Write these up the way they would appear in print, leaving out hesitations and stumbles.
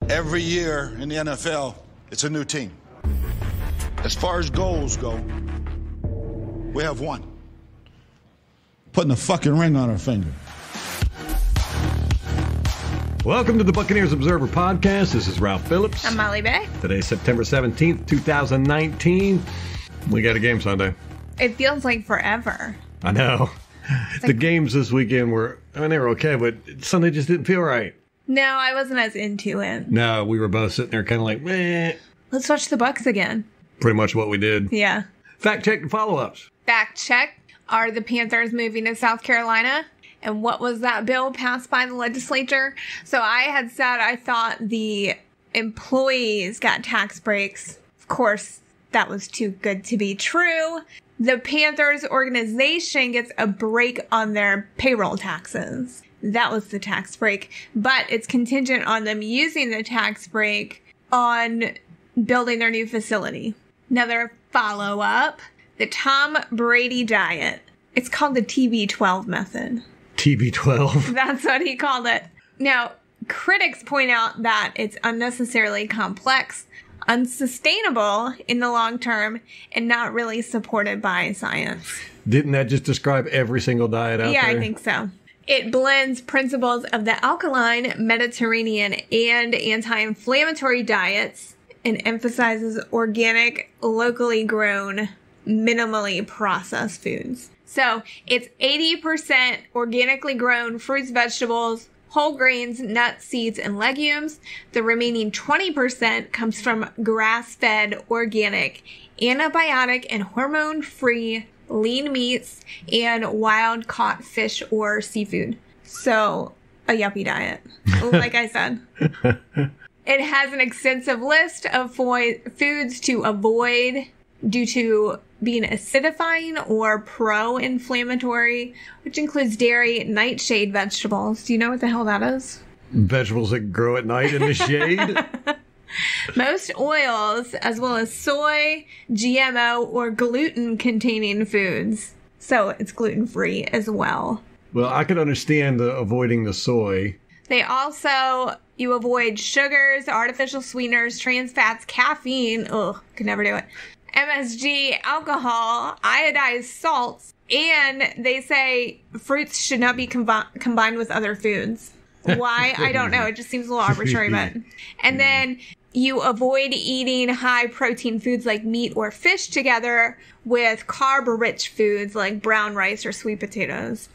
Every year in the NFL, it's a new team. As far as goals go, we have one. Putting a fucking ring on our finger. Welcome to the Buccaneers Observer Podcast. This is Ralph Phillips. I'm Molly Bay. Today's September 17th, 2019. We got a game Sunday. It feels like forever. I know. The games this weekend were, they were okay, but Sunday just didn't feel right. No, I wasn't as into it. No, we were both sitting there kind of like, meh. Let's watch the Bucs again. Pretty much what we did. Yeah. Fact check and follow-ups. Fact check. Are the Panthers moving to South Carolina? And what was that bill passed by the legislature? So I had said I thought the employees got tax breaks. Of course, that was too good to be true. The Panthers organization gets a break on their payroll taxes. That was the tax break. But it's contingent on them using the tax break on building their new facility. Another follow-up. The Tom Brady diet. It's called the TB12 method. TB12. That's what he called it. Now, critics point out that it's unnecessarily complex, unsustainable in the long term, and not really supported by science. Didn't that just describe every single diet out there? Yeah, I think so. It blends principles of the alkaline, Mediterranean, and anti-inflammatory diets and emphasizes organic, locally grown, minimally processed foods. So it's 80% organically grown fruits, vegetables, whole grains, nuts, seeds, and legumes. The remaining 20% comes from grass-fed, organic, antibiotic, and hormone-free lean meats and wild-caught fish or seafood. So a yuppie diet, like I said. It has an extensive list of foods to avoid due to being acidifying or pro-inflammatory, which includes dairy, nightshade vegetables. Do you know what the hell that is? Vegetables that grow at night in the shade? Most oils, as well as soy, GMO, or gluten-containing foods. So it's gluten-free as well. Well, I could understand avoiding the soy. They also, you avoid sugars, artificial sweeteners, trans fats, caffeine. Ugh, could never do it. MSG, alcohol, iodized salts, and they say fruits should not be combined with other foods. Why? I don't know. It just seems a little arbitrary, but. And then you avoid eating high-protein foods like meat or fish together with carb-rich foods like brown rice or sweet potatoes.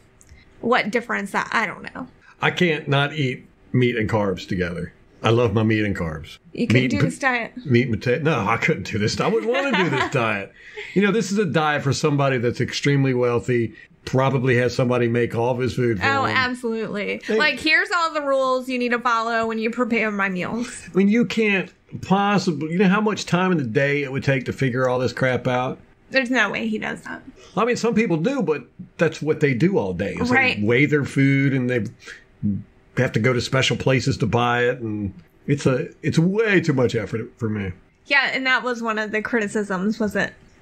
What difference that? I don't know. I can't not eat meat and carbs together. I love my meat and carbs. You couldn't do this diet. Meat and potato. No, I couldn't do this. I wouldn't want to do this diet. You know, this is a diet for somebody that's extremely wealthy, probably has somebody make all of his food for him. Oh, absolutely. Like, here's all the rules you need to follow when you prepare my meals. I mean, you can't possibly, you know how much time in the day it would take to figure all this crap out? There's no way he does that. I mean, some people do, but that's what they do all day. Is right. They weigh their food and they have to go to special places to buy it, and it's way too much effort for me. Yeah, and that was one of the criticisms, was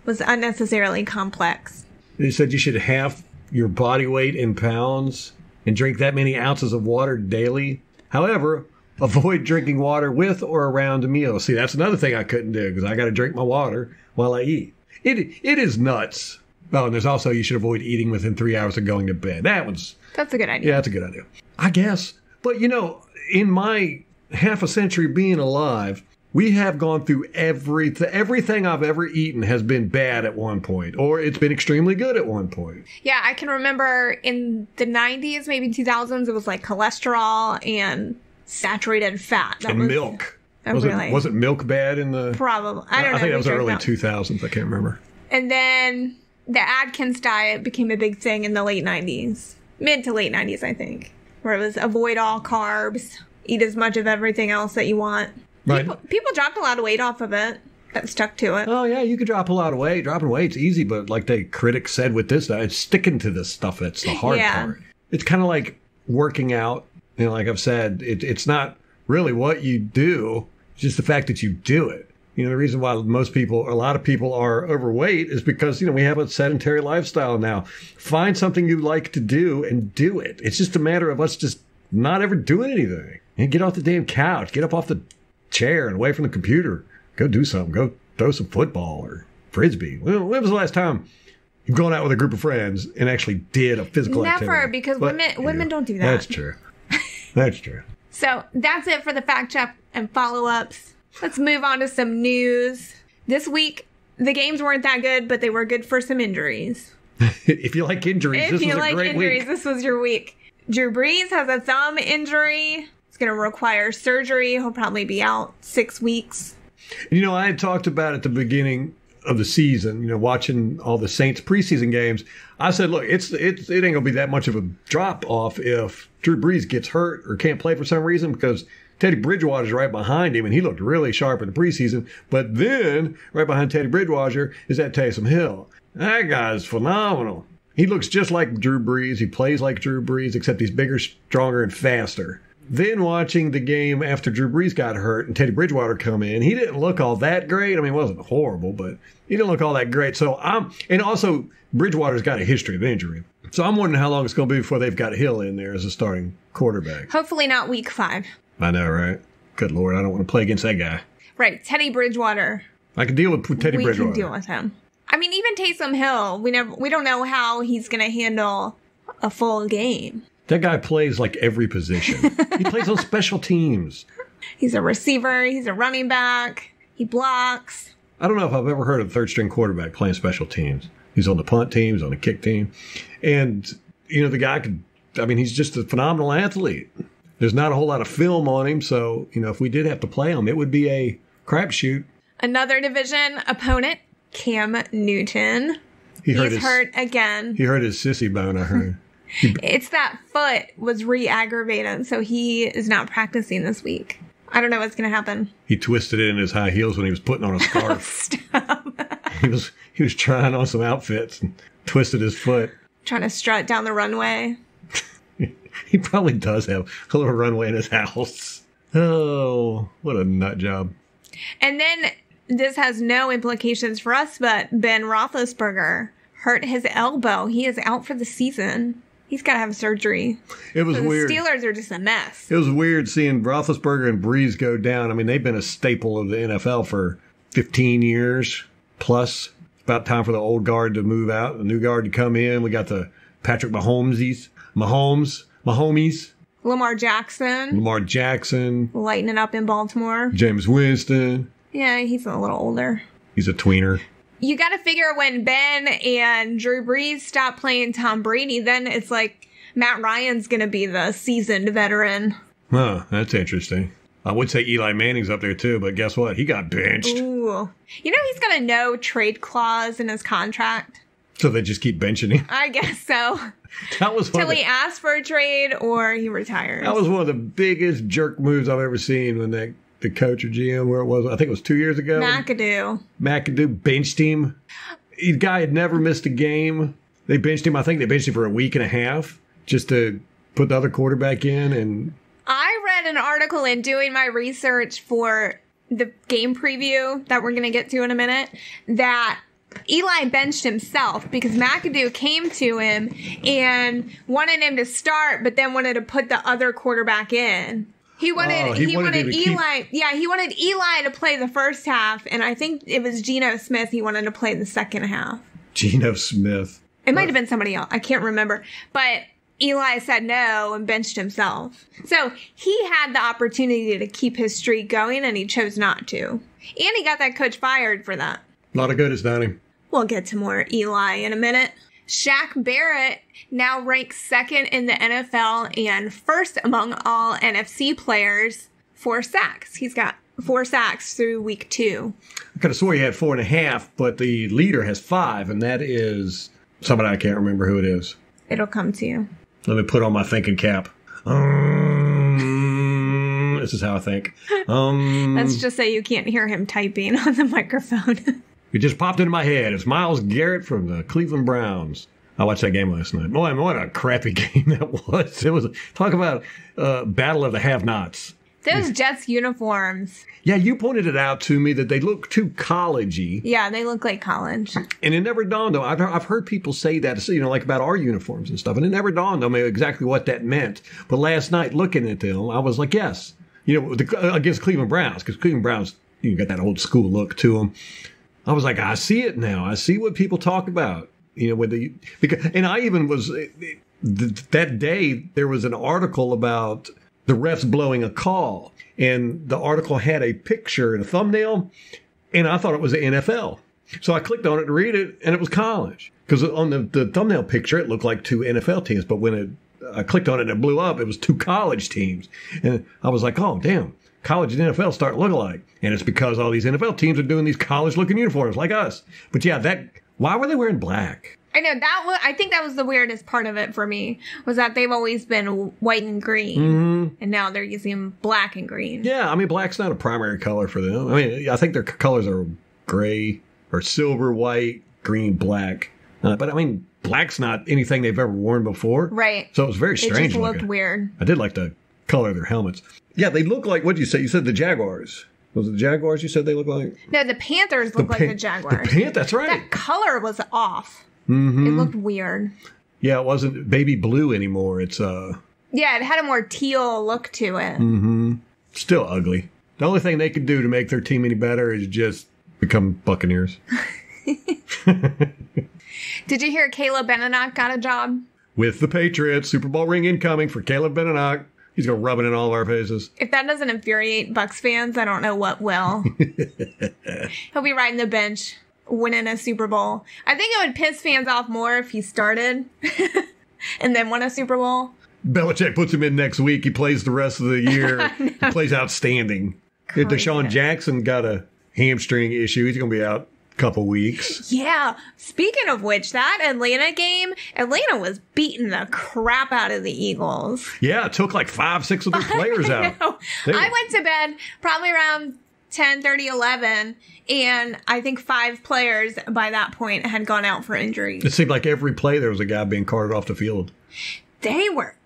unnecessarily complex. They said you should halve your body weight in pounds and drink that many ounces of water daily. However, avoid drinking water with or around a meal. See, that's another thing I couldn't do because I got to drink my water while I eat. It is nuts. Oh, and there's also you should avoid eating within 3 hours of going to bed. That's a good idea. Yeah, that's a good idea. I guess. But, you know, in my half a century being alive, we have gone through everything I've ever eaten has been bad at one point, or it's been extremely good at one point. Yeah, I can remember in the 90s, maybe 2000s, it was like cholesterol and saturated fat. Milk. Was it milk bad in the... Probably. I don't know. I think that was the early 2000s. I can't remember. And then the Atkins diet became a big thing in the late 90s. Mid to late 90s, I think. Where it was avoid all carbs, eat as much of everything else that you want. Right. People dropped a lot of weight off of it. That stuck to it. Oh, yeah, you could drop a lot of weight. Dropping weight's easy, but like the critics said with this, it's sticking to this stuff that's the hard part. It's kind of like working out. You know, like I've said, it's not really what you do. It's just the fact that you do it. You know, the reason why a lot of people are overweight is because, you know, we have a sedentary lifestyle now. Find something you like to do and do it. It's just a matter of us just not ever doing anything. And get off the damn couch. Get up off the chair and away from the computer. Go do something. Go throw some football or frisbee. When was the last time you've gone out with a group of friends and actually did a physical activity? Never, because women don't do that. That's true. That's true. So that's it for the fact check and follow-ups. Let's move on to some news. This week, the games weren't that good, but they were good for some injuries. If you like injuries, this was a great week. This was your week. Drew Brees has a thumb injury. It's going to require surgery. He'll probably be out 6 weeks. You know, I had talked about at the beginning of the season, you know, watching all the Saints preseason games. I said, look, it ain't going to be that much of a drop off if Drew Brees gets hurt or can't play for some reason, because Teddy Bridgewater's right behind him, and he looked really sharp in the preseason. But then, right behind Teddy Bridgewater is that Taysom Hill. That guy's phenomenal. He looks just like Drew Brees. He plays like Drew Brees, except he's bigger, stronger, and faster. Then watching the game after Drew Brees got hurt and Teddy Bridgewater come in, he didn't look all that great. I mean, it wasn't horrible, but he didn't look all that great. And also Bridgewater's got a history of injury. So I'm wondering how long it's going to be before they've got Hill in there as a starting quarterback. Hopefully not week 5. I know, right? Good Lord, I don't want to play against that guy. Right, Teddy Bridgewater. I can deal with Teddy Bridgewater. We can deal with him. I mean, even Taysom Hill, we don't know how he's going to handle a full game. That guy plays like every position. He plays on special teams. He's a receiver. He's a running back. He blocks. I don't know if I've ever heard of a third-string quarterback playing special teams. He's on the punt team. He's on the kick team. And, you know, the guy he's just a phenomenal athlete. There's not a whole lot of film on him, so, you know, if we did have to play him, it would be a crapshoot. Another division opponent, Cam Newton. He's hurt again. He hurt his sissy bone, I heard. It's that foot was re-aggravated, so he is not practicing this week. I don't know what's going to happen. He twisted it in his high heels when he was putting on a scarf. Stop. He was trying on some outfits and twisted his foot. Trying to strut down the runway. He probably does have a little runway in his house. Oh, what a nut job. And then this has no implications for us, but Ben Roethlisberger hurt his elbow. He is out for the season. He's got to have surgery. It was weird. The Steelers are just a mess. It was weird seeing Roethlisberger and Brees go down. I mean, they've been a staple of the NFL for 15 years plus. About time for the old guard to move out, the new guard to come in. We got the Patrick Mahomes. Lamar Jackson. Lighting it up in Baltimore. James Winston. Yeah, he's a little older. He's a tweener. You got to figure when Ben and Drew Brees stop playing Tom Brady, then it's like Matt Ryan's going to be the seasoned veteran. Huh, that's interesting. I would say Eli Manning's up there too, but guess what? He got benched. Ooh. You know he's got a no trade clause in his contract. So they just keep benching him? I guess so. That was till he asked for a trade or he retires. That was one of the biggest jerk moves I've ever seen when the coach or GM, where it was, I think it was 2 years ago. McAdoo benched him. The guy had never missed a game. They benched him. I think they benched him for a week and a half just to put the other quarterback in. And I read an article in doing my research for the game preview that we're going to get to in a minute that Eli benched himself because McAdoo came to him and wanted him to start, but then wanted to put the other quarterback in. He wanted Eli to play the first half, and I think it was Geno Smith he wanted to play the second half. Geno Smith. It might have been somebody else. I can't remember. But Eli said no and benched himself. So he had the opportunity to keep his streak going, and he chose not to. And he got that coach fired for that. A lot of good has done him. We'll get to more Eli in a minute. Shaq Barrett now ranks second in the NFL and first among all NFC players for sacks. He's got 4 sacks through week 2. I could have swore he had 4.5, but the leader has 5, and that is somebody I can't remember who it is. It'll come to you. Let me put on my thinking cap. This is how I think. That's just so you can't hear him typing on the microphone. It just popped into my head. It's Myles Garrett from the Cleveland Browns. I watched that game last night. Boy, what a crappy game that was. It was talk about battle of the have-nots. Those Jets uniforms. Yeah, you pointed it out to me that they look too collegey. Yeah, they look like college. And it never dawned on me. I've heard people say that, like about our uniforms and stuff, and it never dawned on me exactly what that meant. But last night, looking at them, I was like, yes. Against Cleveland Browns, because Cleveland Browns, got that old school look to them. I was like, I see it now. I see what people talk about. And I even was, that day, there was an article about the refs blowing a call. And the article had a picture and a thumbnail, and I thought it was the NFL. So I clicked on it to read it, and it was college. Because on the thumbnail picture, it looked like 2 NFL teams. But when I clicked on it and it blew up, it was 2 college teams. And I was like, oh, damn, college and NFL start looking alike. And it's because all these NFL teams are doing these college-looking uniforms like us. But yeah, why were they wearing black? I know I think that was the weirdest part of it for me, was that they've always been white and green, and now they're using black and green. Yeah, I mean, black's not a primary color for them. I mean, I think their colors are gray or silver, white, green, black. But I mean, black's not anything they've ever worn before. Right. So it was very strange. It just looked weird. I did like the color of their helmets. Yeah, they look like, what did you say? You said the Jaguars. Was it the Jaguars you said they look like? No, the Panthers look like the Jaguars. That's right. That color was off. Mm-hmm. It looked weird. Yeah, it wasn't baby blue anymore. It's Yeah, it had a more teal look to it. Mm-hmm. Still ugly. The only thing they could do to make their team any better is just become Buccaneers. Did you hear Caleb Benenoch got a job? With the Patriots. Super Bowl ring incoming for Caleb Benenoch. He's going to rub it in all of our faces. If that doesn't infuriate Bucs fans, I don't know what will. He'll be riding the bench, winning a Super Bowl. I think it would piss fans off more if he started and then won a Super Bowl. Belichick puts him in next week. He plays the rest of the year. He plays outstanding. If Deshaun Jackson got a hamstring issue, he's going to be out a couple weeks. Yeah. Speaking of which, that Atlanta game, Atlanta was beating the crap out of the Eagles. Yeah, it took like 5-6 of their players out. I went to bed probably around 10:30, 11, and I think 5 players by that point had gone out for injuries. It seemed like every play there was a guy being carted off the field.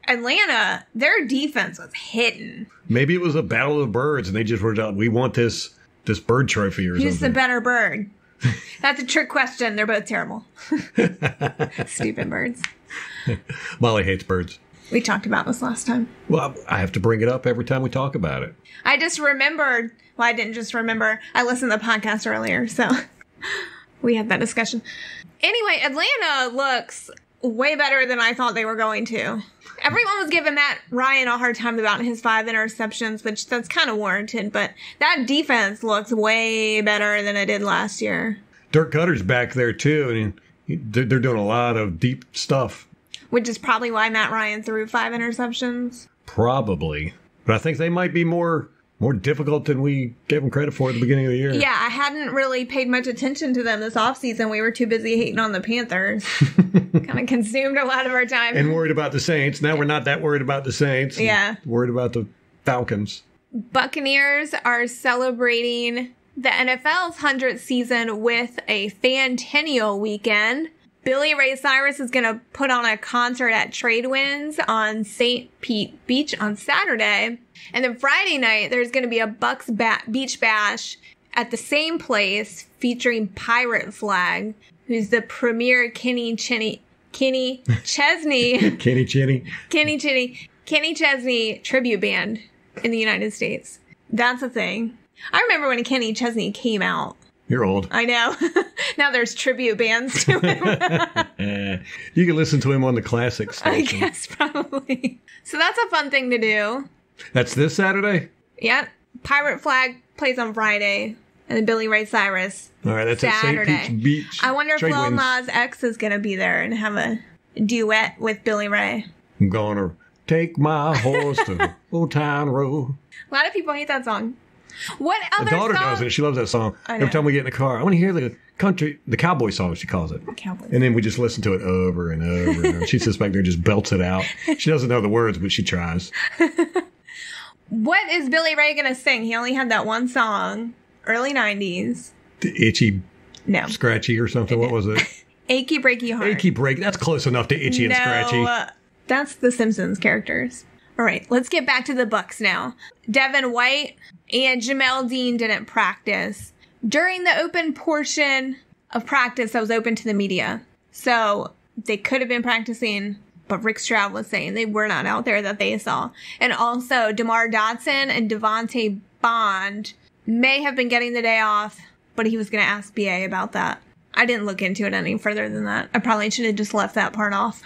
Atlanta, their defense was hitting. Maybe it was a battle of the birds, and they just were like, we want this bird trophy or something. Who's the better bird? That's a trick question. They're both terrible. Stupid birds. Molly hates birds. We talked about this last time. Well, I have to bring it up every time we talk about it. I just remembered. Well, I didn't just remember. I listened to the podcast earlier, so we had that discussion. Anyway, Atlanta looks way better than I thought they were going to. Everyone was giving Matt Ryan a hard time about his 5 interceptions, which that's kind of warranted, but that defense looks way better than it did last year. Dirk Cutter's back there, too, and they're doing a lot of deep stuff. Which is probably why Matt Ryan threw 5 interceptions. Probably. But I think they might be more difficult than we gave them credit for at the beginning of the year. Yeah, I hadn't really paid much attention to them this offseason. We were too busy hating on the Panthers. Kind of consumed a lot of our time. And worried about the Saints. Now we're not that worried about the Saints. Yeah. Worried about the Falcons. Buccaneers are celebrating the NFL's 100th season with a Fantennial weekend. Billy Ray Cyrus is going to put on a concert at Tradewinds on St. Pete Beach on Saturday. And then Friday night, there's going to be a Bucs Beach Bash at the same place featuring Pirate Flag, who's the premier Kenny Chesney tribute band in the United States. That's a thing. I remember when Kenny Chesney came out. You're old. I know. Now there's tribute bands to him. You can listen to him on the classic station. I guess, probably. So that's a fun thing to do. That's this Saturday? Yep. Pirate Flag plays on Friday. And then Billy Ray Cyrus. All right, that's Saturday. at St. Pete Beach. I wonder if Lil Nas X is going to be there and have a duet with Billy Ray. I'm going to take my horse to Old Town Road. A lot of people hate that song. What other song? My daughter does it. She loves that song. Every time we get in the car, I want to hear the cowboy song, she calls it. Cowboy. And then we just listen to it over and over and over. She sits back there and just belts it out. She doesn't know the words, but she tries. What is Billy Ray going to sing? He only had that one song, early 90s. The Itchy, Scratchy or something. What was it? Achy Breaky Heart. Achy Break. That's close enough to Itchy and Scratchy. That's the Simpsons characters. All right, let's get back to the Bucs now. Devin White and Jamel Dean didn't practice during the open portion of practice that was open to the media. So they could have been practicing, but Rick Stroud was saying they were not out there that they saw. And also, DeMar Dotson and Devontae Bond may have been getting the day off, but he was going to ask BA about that. I didn't look into it any further than that. I probably should have just left that part off.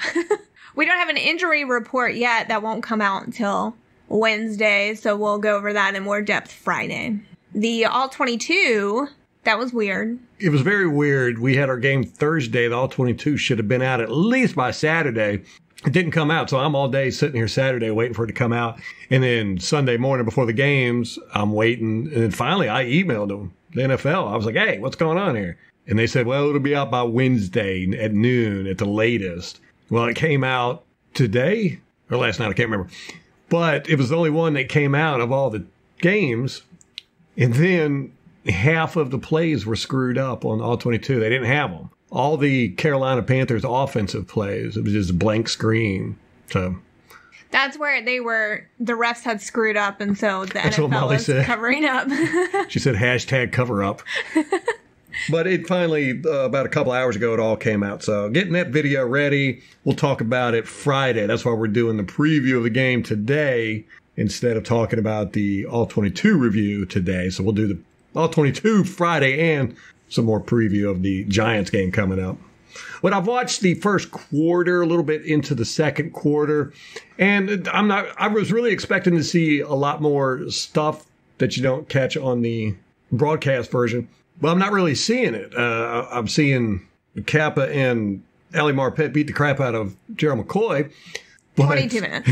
We don't have an injury report yet. That won't come out until Wednesday, so we'll go over that in more depth Friday. The All-22, that was weird. It was very weird. We had our game Thursday. The All-22 should have been out at least by Saturday. It didn't come out, so I'm all day sitting here Saturday waiting for it to come out. And then Sunday morning before the games, I'm waiting. And then finally, I emailed them, the NFL. I was like, hey, what's going on here? And they said, well, it'll be out by Wednesday at noon at the latest. Well, it came out today or last night. I can't remember. But it was the only one that came out of all the games. And then half of the plays were screwed up on All-22. They didn't have them. All the Carolina Panthers offensive plays, it was just a blank screen. So that's where the refs had screwed up, and so the NFL was said. Covering up. She said hashtag cover up. But it finally, about a couple hours ago, it all came out. So getting that video ready, we'll talk about it Friday. That's why we're doing the preview of the game today instead of talking about the All-22 review today. So we'll do the All-22 Friday and some more preview of the Giants game coming up. But I've watched the first quarter, a little bit into the second quarter, and I was really expecting to see a lot more stuff that you don't catch on the broadcast version. Well, I'm not really seeing it. I'm seeing Kappa and Ali Marpet beat the crap out of Gerald McCoy. 22 minutes.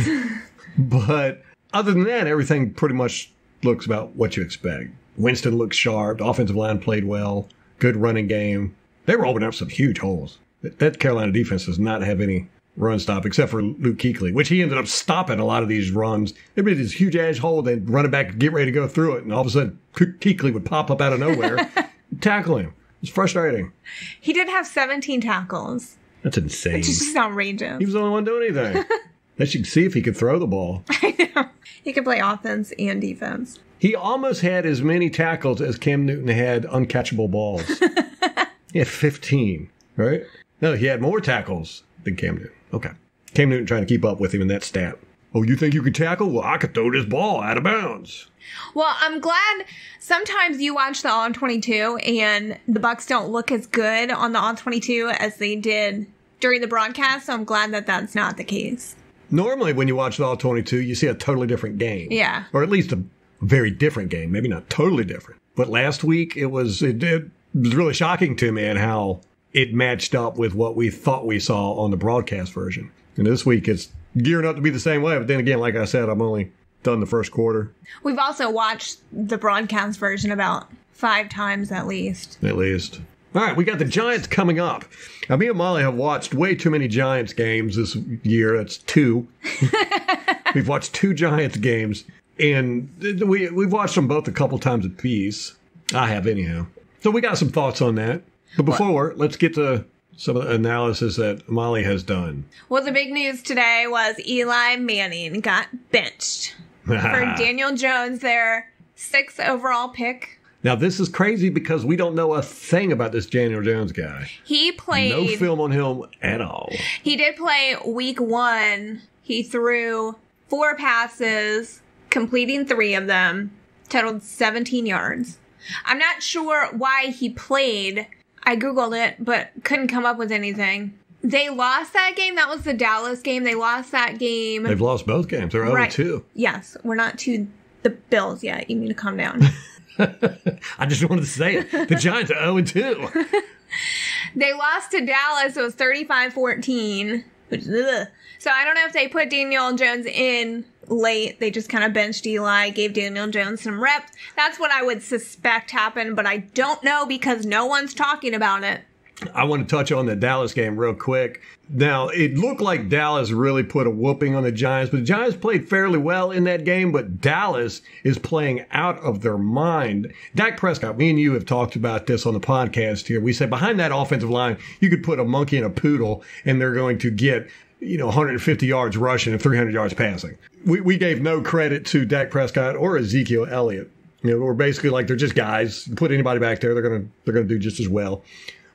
But other than that, everything pretty much looks about what you expect. Winston looks sharp. The offensive line played well. Good running game. They were opening up some huge holes. That Carolina defense does not have any run stop except for Luke Kuechly, which he ended up stopping a lot of these runs. There'd be this huge ass hole, then running back, get ready to go through it, and all of a sudden Kuechly would pop up out of nowhere. Tackle him. It's frustrating. He did have 17 tackles. That's insane. It's just outrageous. He was the only one doing anything. They should see if he could throw the ball. I know. He could play offense and defense. He almost had as many tackles as Cam Newton had uncatchable balls. He had 15, right? No, he had more tackles than Cam Newton. Okay. Cam Newton trying to keep up with him in that stat. Oh, you think you could tackle? Well, I could throw this ball out of bounds. Well, I'm glad sometimes you watch the All-22 and the Bucs don't look as good on the All-22 as they did during the broadcast, so I'm glad that that's not the case. Normally, when you watch the All-22, you see a totally different game. Yeah. Or at least a very different game. Maybe not totally different. But last week, it was really shocking to me and how it matched up with what we thought we saw on the broadcast version. And this week, it's gearing up to be the same way. But then again, like I said, I'm only done the first quarter. We've also watched the broadcast version about 5 times at least. At least. All right, we got the Giants coming up. Now, me and Molly have watched way too many Giants games this year. That's 2. We've watched 2 Giants games, and we've watched them both a couple times apiece. I have, anyhow. So we got some thoughts on that. But before, let's get to some of the analysis that Molly has done. Well, the big news today was Eli Manning got benched for Daniel Jones, their 6th overall pick. Now, this is crazy because we don't know a thing about this Daniel Jones guy. He played... No film on him at all. He did play week 1. He threw 4 passes, completing 3 of them, totaled 17 yards. I'm not sure why he played. I Googled it, but couldn't come up with anything. They lost that game. That was the Dallas game. They lost that game. They've lost both games. They're 0-2. Yes. We're not to the Bills yet. You need to calm down. I just wanted to say it. The Giants are 0-2. They lost to Dallas. It was 35-14. So I don't know if they put Daniel Jones in late. They just kind of benched Eli, gave Daniel Jones some reps. That's what I would suspect happened, but I don't know because no one's talking about it. I want to touch on the Dallas game real quick. Now, it looked like Dallas really put a whooping on the Giants, but the Giants played fairly well in that game, but Dallas is playing out of their mind. Dak Prescott, me and you have talked about this on the podcast here. We said behind that offensive line, you could put a monkey and a poodle, and they're going to get 150 yards rushing and 300 yards passing. We gave no credit to Dak Prescott or Ezekiel Elliott. We're basically like, they're just guys. Put anybody back there, they're gonna do just as well.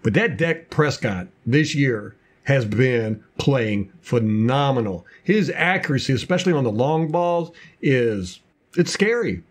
But that Dak Prescott this year has been playing phenomenal. His accuracy, especially on the long balls, it's scary.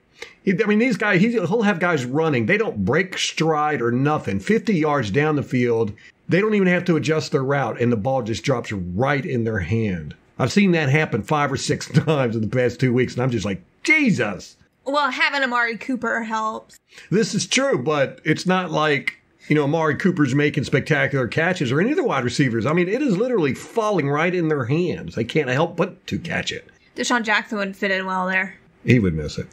These guys, he'll have guys running. They don't break stride or nothing. 50 yards down the field, they don't even have to adjust their route, and the ball just drops right in their hand. I've seen that happen 5 or 6 times in the past 2 weeks, and I'm just like, Jesus. Well, having Amari Cooper helps. This is true, but it's not like, Amari Cooper's making spectacular catches or any of the wide receivers. I mean, it is literally falling right in their hands. They can't help but to catch it. Deshaun Jackson would fit in well there. He would miss it.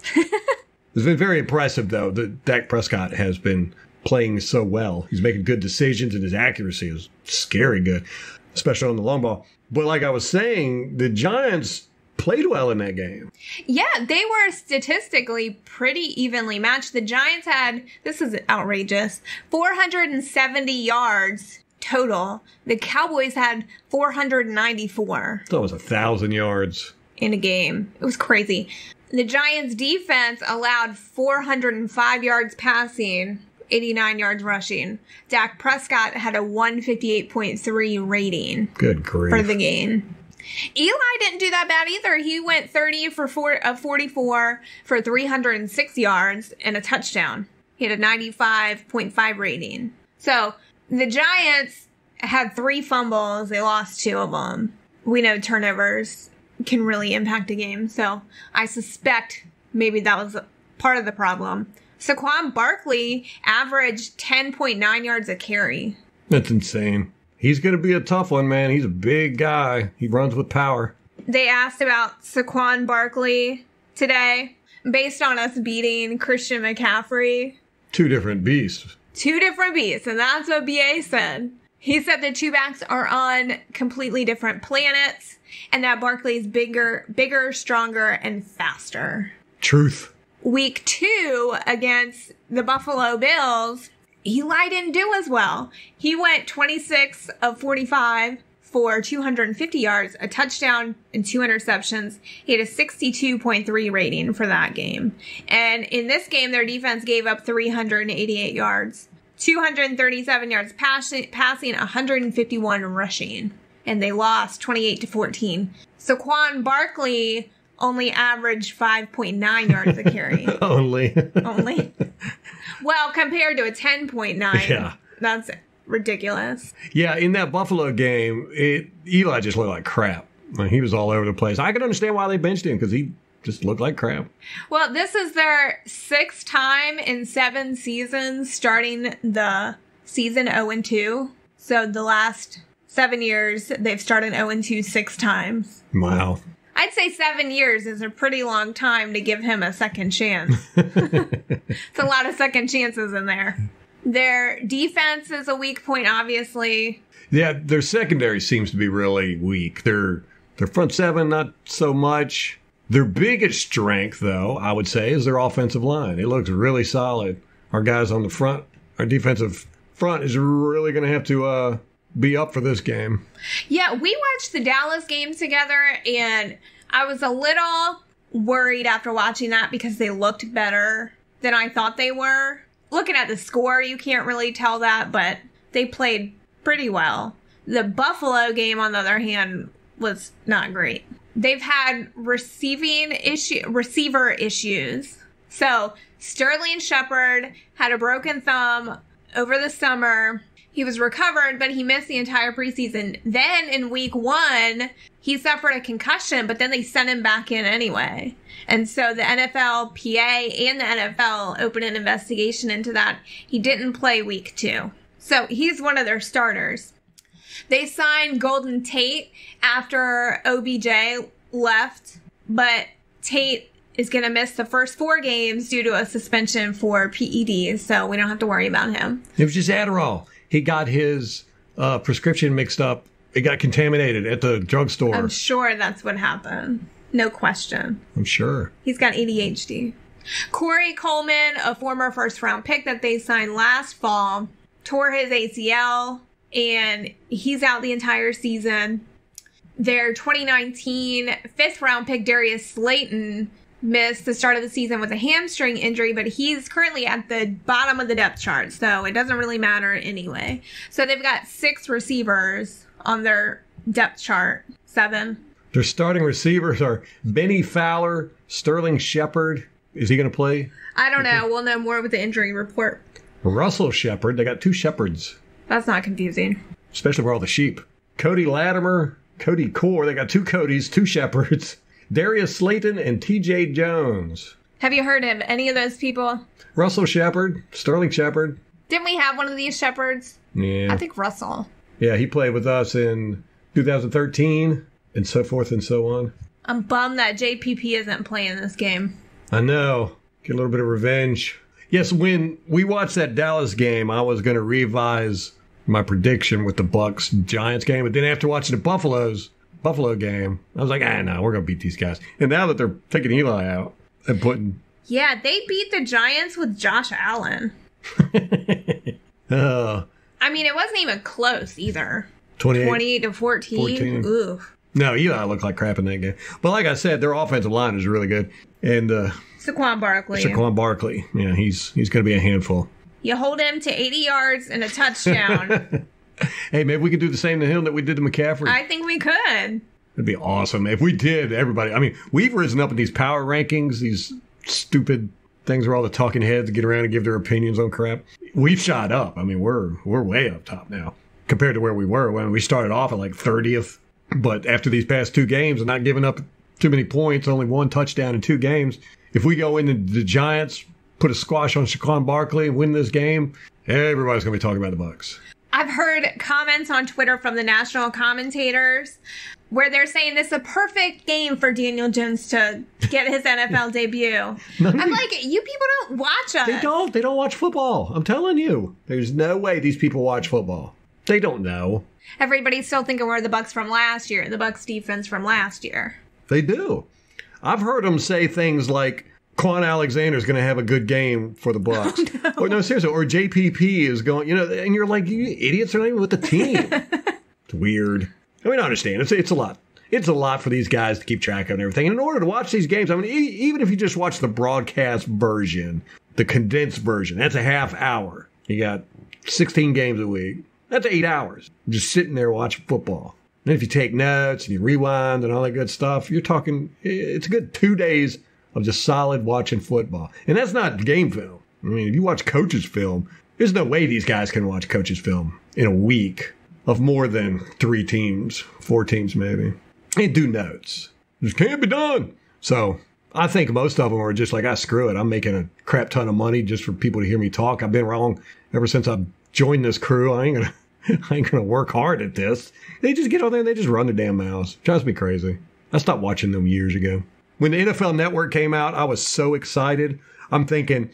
It's been very impressive, though, that Dak Prescott has been playing so well. He's making good decisions, and his accuracy is scary good, especially on the long ball. But like I was saying, the Giants played well in that game. Yeah, they were statistically pretty evenly matched. The Giants had, this is outrageous, 470 yards total. The Cowboys had 494. So it was 1,000 yards. In a game. It was crazy. The Giants defense allowed 405 yards passing, 89 yards rushing. Dak Prescott had a 158.3 rating. Good grief. For the game. Eli didn't do that bad either. He went 30 for 44 for 306 yards and a touchdown. He had a 95.5 rating. So the Giants had 3 fumbles. They lost 2 of them. We know turnovers can really impact a game. So I suspect maybe that was part of the problem. Saquon Barkley averaged 10.9 yards a carry. That's insane. He's going to be a tough one, man. He's a big guy. He runs with power. They asked about Saquon Barkley today based on us beating Christian McCaffrey. 2 different beasts. 2 different beasts, and that's what BA said. He said the 2 backs are on completely different planets, and that Barkley's bigger, stronger, and faster. Truth. Week 2 against the Buffalo Bills, Eli didn't do as well. He went 26 of 45 for 250 yards, a touchdown, and 2 interceptions. He had a 62.3 rating for that game. And in this game, their defense gave up 388 yards, 237 yards passing, 151 rushing. And they lost 28-14. Saquon Barkley only averaged 5.9 yards a carry. Only. Well, compared to a 10.9. Yeah. That's ridiculous. Yeah, in that Buffalo game, Eli just looked like crap. He was all over the place. I can understand why they benched him, because he just looked like crap. Well, this is their 6th time in 7 seasons starting the season 0-2. So the last 7 years, they've started 0-2 6 times. Wow. I'd say 7 years is a pretty long time to give him a second chance. It's a lot of second chances in there. Their defense is a weak point, obviously. Yeah, their secondary seems to be really weak. Their front 7, not so much. Their biggest strength, though, I would say, is their offensive line. It looks really solid. Our guys on the front, our defensive front is really going to have to be up for this game. Yeah, we watched the Dallas game together, and I was a little worried after watching that because they looked better than I thought they were. Looking at the score, you can't really tell that, but they played pretty well. The Buffalo game, on the other hand, was not great. They've had receiver issues. So Sterling Shepard had a broken thumb over the summer. He was recovered, but he missed the entire preseason. Then in week 1, he suffered a concussion, but then they sent him back in anyway. And so the NFLPA and the NFL opened an investigation into that. He didn't play week 2. So he's one of their starters. They signed Golden Tate after OBJ left, but Tate is going to miss the first 4 games due to a suspension for PEDs, so we don't have to worry about him. It was just Adderall. He got his prescription mixed up. It got contaminated at the drugstore. I'm sure that's what happened. No question. I'm sure. He's got ADHD. Corey Coleman, a former first-round pick that they signed last fall, tore his ACL, and he's out the entire season. Their 2019 fifth-round pick, Darius Slayton, missed the start of the season with a hamstring injury, but he's currently at the bottom of the depth chart, so it doesn't really matter anyway. So they've got 6 receivers on their depth chart. 7. Their starting receivers are Benny Fowler, Sterling Shepard. Is he going to play? I don't know. We'll know more with the injury report. Russell Shepard. They got 2 Shepards. That's not confusing. Especially for all the sheep. Cody Latimer, Cody Core. They got 2 Codys, 2 Shepards. Darius Slayton and T.J. Jones. Have you heard of any of those people? Russell Shepard, Sterling Shepard. Didn't we have one of these Shepards? Yeah. I think Russell. Yeah, he played with us in 2013 and so forth and so on. I'm bummed that JPP isn't playing this game. I know. Get a little bit of revenge. Yes, when we watched that Dallas game, I was going to revise my prediction with the Bucs-Giants game. But then after watching the Buffalo game, I was like, no, we're going to beat these guys. And now that they're taking Eli out and putting... Yeah, they beat the Giants with Josh Allen. I mean, it wasn't even close either. 28 to 14. Oof. No, Eli looked like crap in that game. But like I said, their offensive line is really good. And Saquon Barkley. Yeah, he's going to be a handful. You hold him to 80 yards and a touchdown. Hey, maybe we could do the same to him that we did to McCaffrey. I think we could. It'd be awesome if we did, everybody. I mean, we've risen up in these power rankings, these stupid things where all the talking heads get around and give their opinions on crap. We've shot up. I mean, we're way up top now compared to where we were when we started off at like 30th. But after these past 2 games and not giving up too many points, only 1 touchdown in 2 games, if we go into the Giants, put a squash on Saquon Barkley and win this game, everybody's going to be talking about the Bucs. I've heard comments on Twitter from the national commentators where they're saying this is a perfect game for Daniel Jones to get his NFL debut. I'm like, you people don't watch us. They don't watch football. I'm telling you. There's no way these people watch football. They don't know. Everybody's still thinking we're the Bucs from last year, the Bucs defense from last year. They do. I've heard them say things like, Quan Alexander's going to have a good game for the Bucs. Oh, no. Or no, seriously, or JPP is going, and you're like, you idiots are not even with the team. It's weird. I mean, I understand. It's a lot. It's a lot for these guys to keep track of and everything. And in order to watch these games, I mean, even if you just watch the broadcast version, the condensed version, that's a half hour. You got 16 games a week. That's 8 hours. Just sitting there watching football. And if you take notes and you rewind and all that good stuff, you're talking, it's a good 2 days of just solid watching football. And that's not game film. I mean, if you watch coaches' film, there's no way these guys can watch coaches' film in a week of more than 3 teams, 4 teams maybe, and do notes. It just can't be done. So I think most of them are just like, screw it. I'm making a crap ton of money just for people to hear me talk. I've been wrong ever since I've joined this crew. I ain't gonna work hard at this. They just get on there and they just run their damn mouths. Drives me crazy. I stopped watching them years ago. When the NFL Network came out, I was so excited. I'm thinking,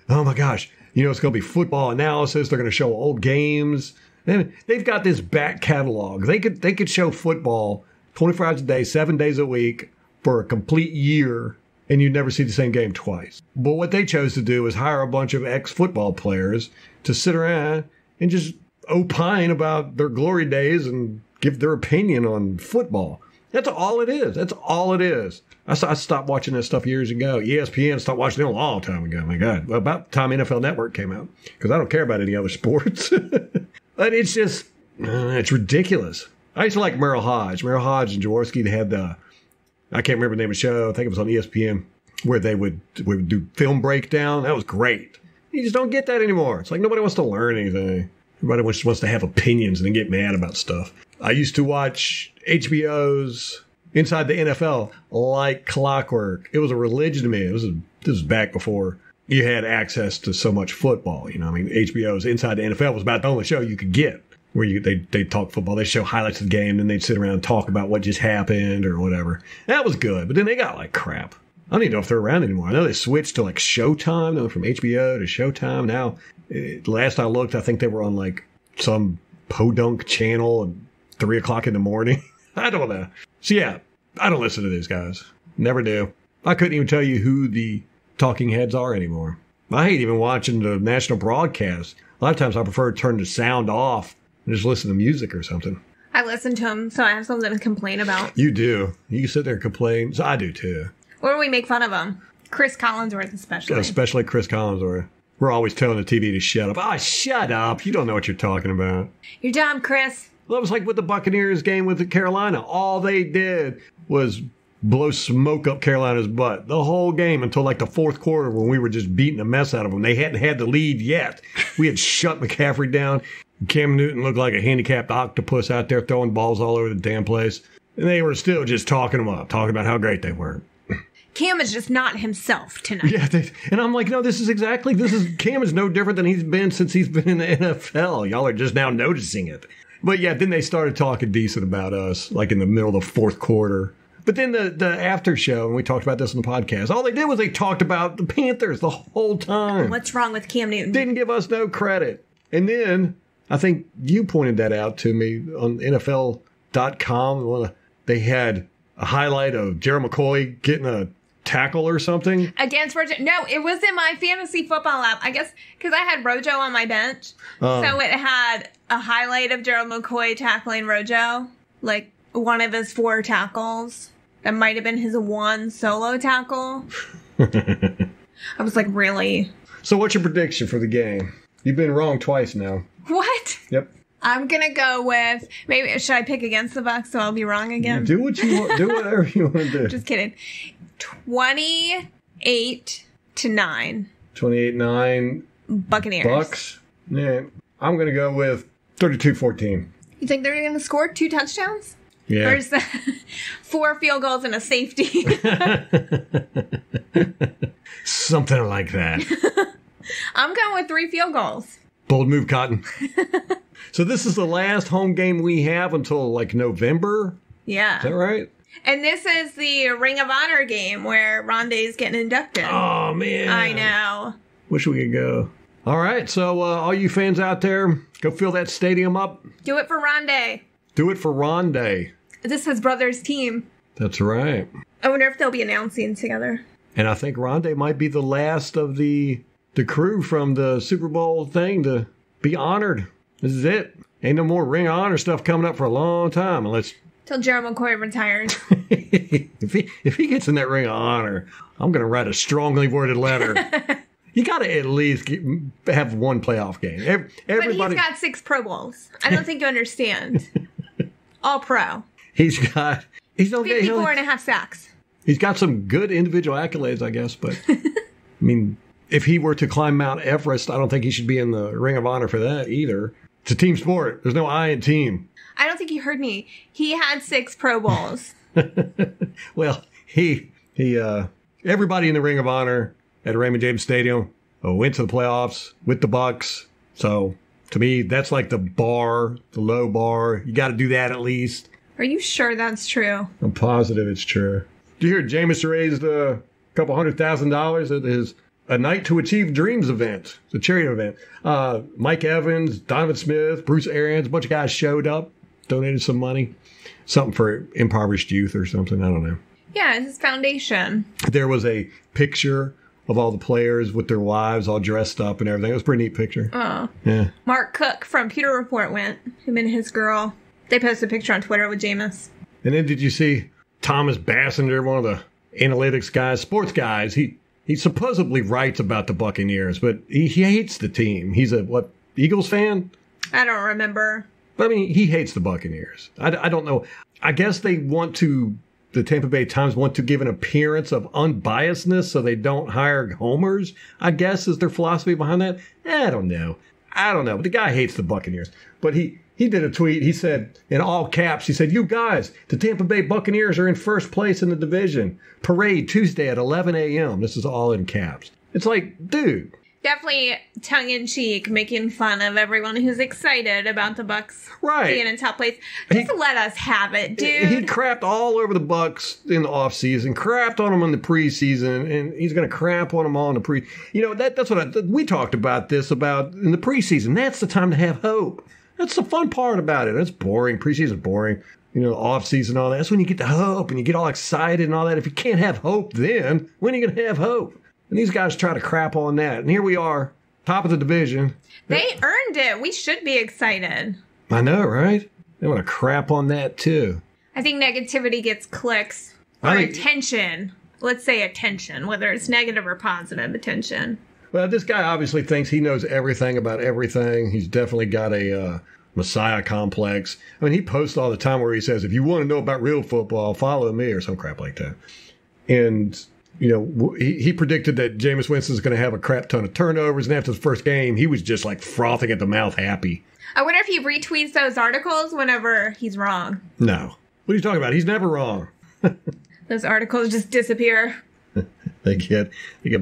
oh my gosh, it's going to be football analysis. They're going to show old games. And they've got this back catalog. They could show football 24 hours a day, 7 days a week for a complete year, and you'd never see the same game twice. But what they chose to do is hire a bunch of ex-football players to sit around and just opine about their glory days and give their opinion on football. That's all it is. That's all it is. I stopped watching this stuff years ago. ESPN stopped watching it a long time ago. My God. About the time NFL Network came out. Because I don't care about any other sports. But it's just, it's ridiculous. I used to like Merrill Hodge. Merrill Hodge and Jaworski, they had I can't remember the name of the show. I think it was on ESPN, where they would do film breakdown. That was great. You just don't get that anymore. It's like nobody wants to learn anything. Everybody just wants to have opinions and then get mad about stuff. I used to watch HBO's Inside the NFL like clockwork. It was a religion to me. This was back before you had access to so much football. I mean, HBO's Inside the NFL was about the only show you could get where they talk football. They show highlights of the game, and they'd sit around and talk about what just happened or whatever. That was good, but then they got like crap. I don't even know if they're around anymore. I know they switched to like Showtime. They went from HBO to Showtime. Now, last I looked, I think they were on like some podunk channel at 3 o'clock in the morning. I don't know. So yeah, I don't listen to these guys. Never do. I couldn't even tell you who the talking heads are anymore. I hate even watching the national broadcast. A lot of times I prefer to turn the sound off and just listen to music or something. I listen to him, so I have something to complain about. You do. You can sit there and complain. So I do too. Or we make fun of him. Chris Collinsworth especially. Especially Chris Collinsworth. We're always telling the TV to shut up. Ah, shut up. You don't know what you're talking about. You're dumb, Chris. Well, it was like with the Buccaneers game with Carolina. All they did was blow smoke up Carolina's butt the whole game until like the fourth quarter when we were just beating the mess out of them. They hadn't had the lead yet. We had shut McCaffrey down. Cam Newton looked like a handicapped octopus out there throwing balls all over the damn place. And they were still just talking them up, talking about how great they were. Cam is just not himself tonight. Yeah, and I'm like, no, Cam is no different than he's been since he's been in the NFL. Y'all are just now noticing it. But yeah, then they started talking decent about us, like in the middle of the fourth quarter. But then the after show, and we talked about this in the podcast, all they did was they talked about the Panthers the whole time. What's wrong with Cam Newton? Didn't give us no credit. And then I think you pointed that out to me on NFL.com. They had a highlight of Gerald McCoy getting a tackle or something. Against Rojo. No, it was in my fantasy football app. I guess because I had Rojo on my bench. So it had a highlight of Gerald McCoy tackling Rojo. Like one of his 4 tackles. That might have been his 1 solo tackle. I was like, really? So what's your prediction for the game? You've been wrong twice now. What? Yep. I'm going to go with, maybe, should I pick against the Bucs so I'll be wrong again? Do what you want. Do whatever you want to do. Just kidding. 28-9. 28-9. Buccaneers. Bucs. Yeah. I'm going to go with 32-14. You think they're going to score 2 touchdowns? Yeah. Or is that 4 field goals and a safety? Something like that. I'm going with 3 field goals. Bold move, Cotton. So this is the last home game we have until like November? Yeah. Is that right? And this is the Ring of Honor game where Ronde's getting inducted. Oh, man. I know. Wish we could go. All right. So all you fans out there, go fill that stadium up. Do it for Ronde. Do it for Ronde. This is his brother's team. That's right. I wonder if they'll be announcing together. And I think Ronde might be the last of the crew from the Super Bowl thing to be honored. This is it. Ain't no more Ring of Honor stuff coming up for a long time unless... Till Gerald McCoy retires. if he gets in that Ring of Honor, I'm going to write a strongly worded letter. You got to at least have 1 playoff game. Everybody... But he's got 6 Pro Bowls. I don't think you understand. All pro. He's got... 54.5 sacks. He's got some good individual accolades, I guess, but... I mean... If he were to climb Mount Everest, I don't think he should be in the Ring of Honor for that either. It's a team sport. There's no I in team. I don't think you heard me. He had 6 Pro Bowls. Well, everybody in the Ring of Honor at Raymond James Stadium went to the playoffs with the Bucs. So to me, that's like the low bar. You got to do that at least. Are you sure that's true? I'm positive it's true. Did you hear Jameis raised a couple $100,000 at his A Night to Achieve Dreams event? It's a charity event. Mike Evans, Donovan Smith, Bruce Arians, a bunch of guys showed up, donated some money. Something for impoverished youth or something. I don't know. Yeah, it's his foundation. There was a picture of all the players with their wives all dressed up and everything. It was a pretty neat picture. Oh. Yeah. Mark Cook from Pewter Report went. Him and his girl. They posted a picture on Twitter with Jameis. And then did you see Thomas Bassinger, one of the analytics guys, sports guys? He supposedly writes about the Buccaneers, but he hates the team. He's a, Eagles fan? I don't remember. But I mean, he hates the Buccaneers. I don't know. I guess the Tampa Bay Times want to give an appearance of unbiasedness so they don't hire homers, I guess, is their philosophy behind that. I don't know. But the guy hates the Buccaneers. But he did a tweet. He said, in all caps, he said, "You guys, the Tampa Bay Buccaneers are in first place in the division. Parade Tuesday at 11 a.m. This is all in caps. It's like, dude. Definitely tongue-in-cheek, making fun of everyone who's excited about the Bucs being in top place. Just let us have it, dude. He crapped all over the Bucs in the offseason, crapped on them in the preseason, and he's going to crap on them all in the pre. You know, that's what we talked about this about in the preseason. That's the time to have hope. That's the fun part about it. It's boring. Preseason's boring. You know, off-season, all that. That's when you get the hope and you get all excited and all that. If you can't have hope then, when are you going to have hope? And these guys try to crap on that. And here we are, top of the division. They earned it. We should be excited. I know, right? They want to crap on that, too. I think negativity gets clicks or attention. Let's say attention, whether it's negative or positive attention. Well, this guy obviously thinks he knows everything about everything. He's definitely got a messiah complex. I mean, he posts all the time where he says, if you want to know about real football, follow me or some crap like that. And, you know, he predicted that Jameis Winston's going to have a crap ton of turnovers. And after the first game, he was just like frothing at the mouth happy. I wonder if he retweets those articles whenever he's wrong. No. What are you talking about? He's never wrong. Those articles just disappear. They get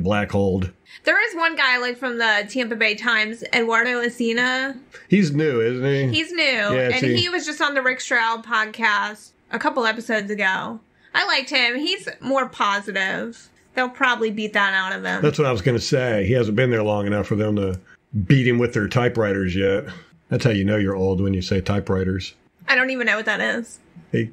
black holed. There is one guy like from the Tampa Bay Times, Eduardo Asina. He's new, isn't he? He's new. Yeah, and he was just on the Rick Stroud podcast a couple episodes ago. I liked him. He's more positive. They'll probably beat that out of him. That's what I was going to say. He hasn't been there long enough for them to beat him with their typewriters yet. That's how you know you're old, when you say typewriters. I don't even know what that is. They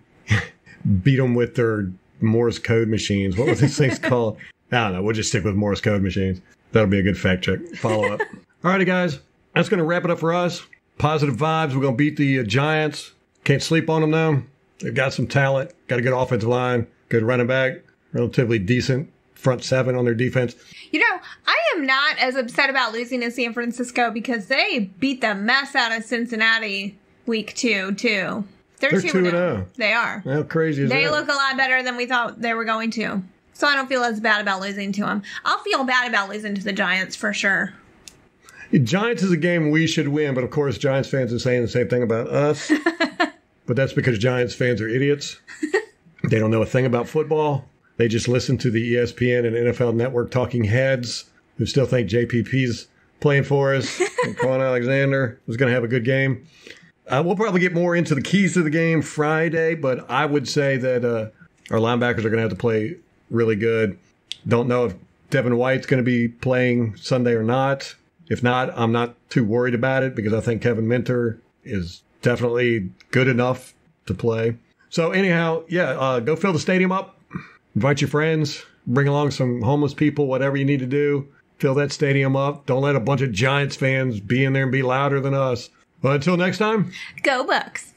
beat them with their Morse code machines. What were these things called? I don't know. We'll just stick with Morse code machines. That'll be a good fact check. Follow up. All righty, guys. That's going to wrap it up for us. Positive vibes. We're going to beat the Giants. Can't sleep on them, though. They've got some talent. Got a good offensive line. Good running back. Relatively decent front seven on their defense. You know, I am not as upset about losing to San Francisco because they beat the mess out of Cincinnati week 2, too. They're 2-0. They are. How crazy is that? They look a lot better than we thought they were going to. So I don't feel as bad about losing to them. I'll feel bad about losing to the Giants for sure. Giants is a game we should win, but of course Giants fans are saying the same thing about us. But that's because Giants fans are idiots. They don't know a thing about football. They just listen to the ESPN and NFL Network talking heads who still think JPP's playing for us. And Quan Alexander was going to have a good game. We'll probably get more into the keys to the game Friday, but I would say that our linebackers are going to have to play really good. Don't know if Devin White's going to be playing Sunday or not. If not, I'm not too worried about it because I think Kevin Minter is definitely good enough to play. So anyhow, go fill the stadium up. Invite your friends. Bring along some homeless people, whatever you need to do. Fill that stadium up. Don't let a bunch of Giants fans be in there and be louder than us. Well, until next time. Go Bucs.